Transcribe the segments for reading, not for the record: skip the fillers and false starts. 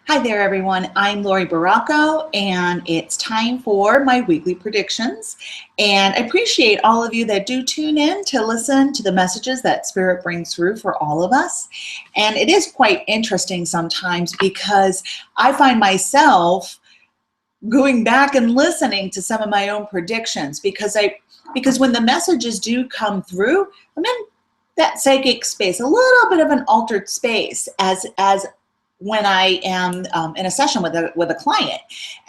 Hi there, everyone. I'm Laurie Barraco, and it's time for my weekly predictions. And I appreciate all of you that do tune in to listen to the messages that Spirit brings through for all of us. And it is quite interesting sometimes because I find myself going back and listening to some of my own predictions because when the messages do come through, I'm in that psychic space, a little bit of an altered space as when I am in a session with a client,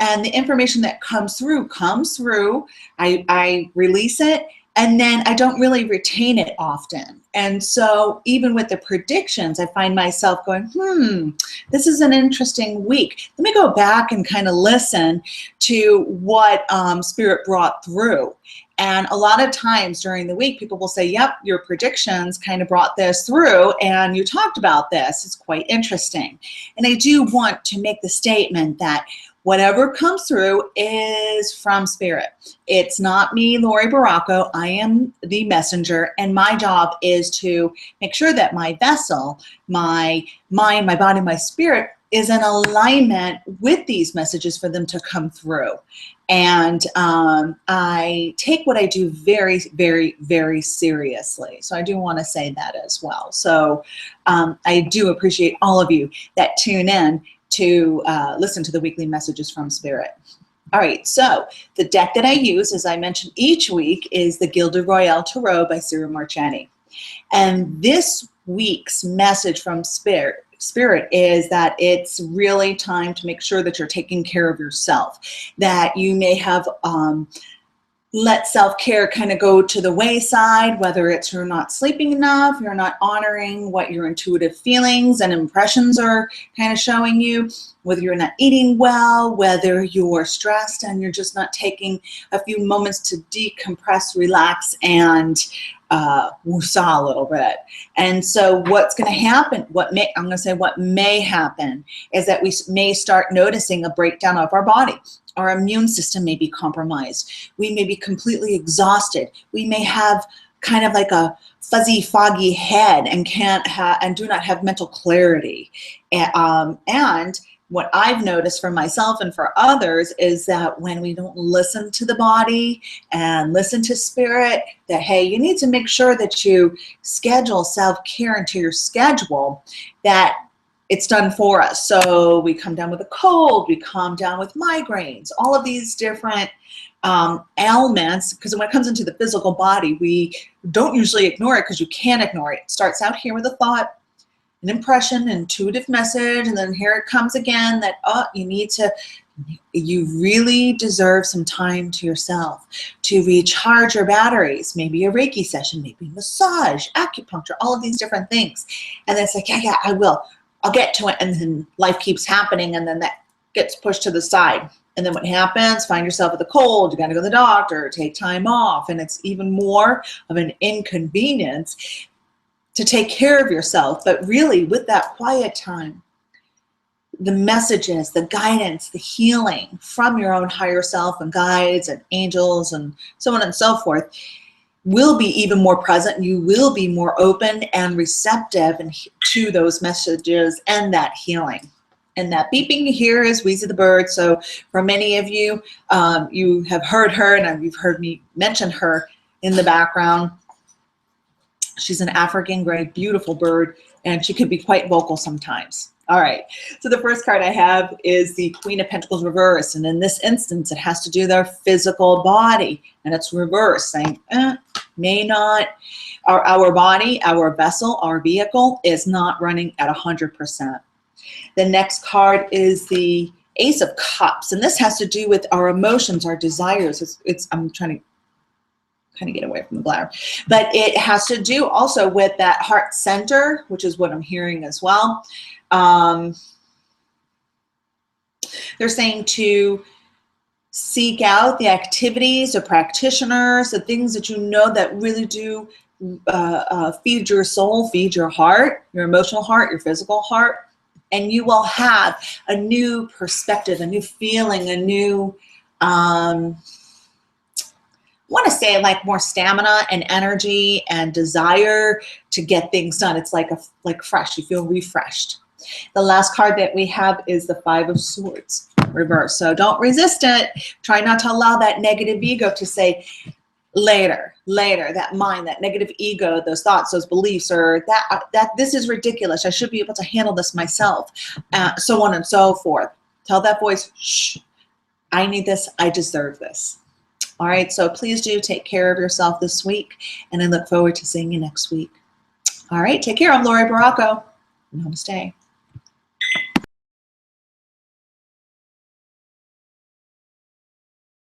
and the information that comes through. I release it, and then I don't really retain it often. And so even with the predictions, I find myself going, this is an interesting week. Let me go back and kind of listen to what Spirit brought through. And a lot of times during the week, people will say, yep, your predictions kind of brought this through and you talked about this. It's quite interesting. And I do want to make the statement that whatever comes through is from Spirit. It's not me, Laurie Barraco. I am the messenger, and my job is to make sure that my vessel, my mind, my body, my spirit is in alignment with these messages for them to come through. And I take what I do very, very, very seriously. So I do want to say that as well. So I do appreciate all of you that tune in to listen to the weekly messages from Spirit. All right, so the deck that I use, as I mentioned each week, is the Gilded Royale Tarot by Cyril Marchetti. And this week's message from Spirit is that it's really time to make sure that you're taking care of yourself, that you may have let self-care kind of go to the wayside, whether it's you're not sleeping enough, you're not honoring what your intuitive feelings and impressions are kind of showing you, whether you're not eating well, whether you're stressed and you're just not taking a few moments to decompress, relax, and woosah a little bit. And so what's going to happen, what may happen is that we may start noticing a breakdown of our body. Our immune system may be compromised. We may be completely exhausted. We may have kind of like a fuzzy, foggy head and do not have mental clarity. And what I've noticed for myself and for others is that when we don't listen to the body and listen to Spirit, that, hey, you need to make sure that you schedule self-care into your schedule, that it's done for us. So we come down with a cold, we come down with migraines, all of these different ailments, because when it comes into the physical body, we don't usually ignore it because you can't ignore it. It starts out here with a thought, an impression, an intuitive message, and then here it comes again that, you really deserve some time to yourself to recharge your batteries, maybe a Reiki session, maybe massage, acupuncture, all of these different things. And then it's like, yeah, I will. I'll get to it, and then life keeps happening, and then that gets pushed to the side. And then what happens? Find yourself with a cold, you got to go to the doctor, take time off, and it's even more of an inconvenience to take care of yourself. But really, with that quiet time, the messages, the guidance, the healing from your own higher self and guides and angels and so on and so forth will be even more present. You will be more open and receptive to those messages and that healing. And that beeping you hear is Weezy the bird. So for many of you, you have heard her, and you've heard me mention her in the background. She's an African gray, beautiful bird, and she could be quite vocal sometimes. All right, so the first card I have is the Queen of Pentacles reversed, and in this instance, it has to do with our physical body, and it's reversed, saying, may not, our body, our vessel, our vehicle is not running at 100%. The next card is the Ace of Cups, and this has to do with our emotions, our desires. I'm trying to kind of get away from the bladder, but it has to do also with that heart center, which is what I'm hearing as well. They're saying to seek out the activities of practitioners, the things that you know that really do feed your soul, feed your heart, your emotional heart, your physical heart, and you will have a new perspective, a new feeling, a new want to say like more stamina and energy and desire to get things done. It's like fresh. You feel refreshed. The last card that we have is the Five of Swords reverse. So don't resist it. Try not to allow that negative ego to say later, that mind, that negative ego, those thoughts, those beliefs, or that this is ridiculous. I should be able to handle this myself, so on and so forth. Tell that voice, shh, I need this. I deserve this. All right, so please do take care of yourself this week, and I look forward to seeing you next week. All right, take care. I'm Laurie Barraco. Namaste.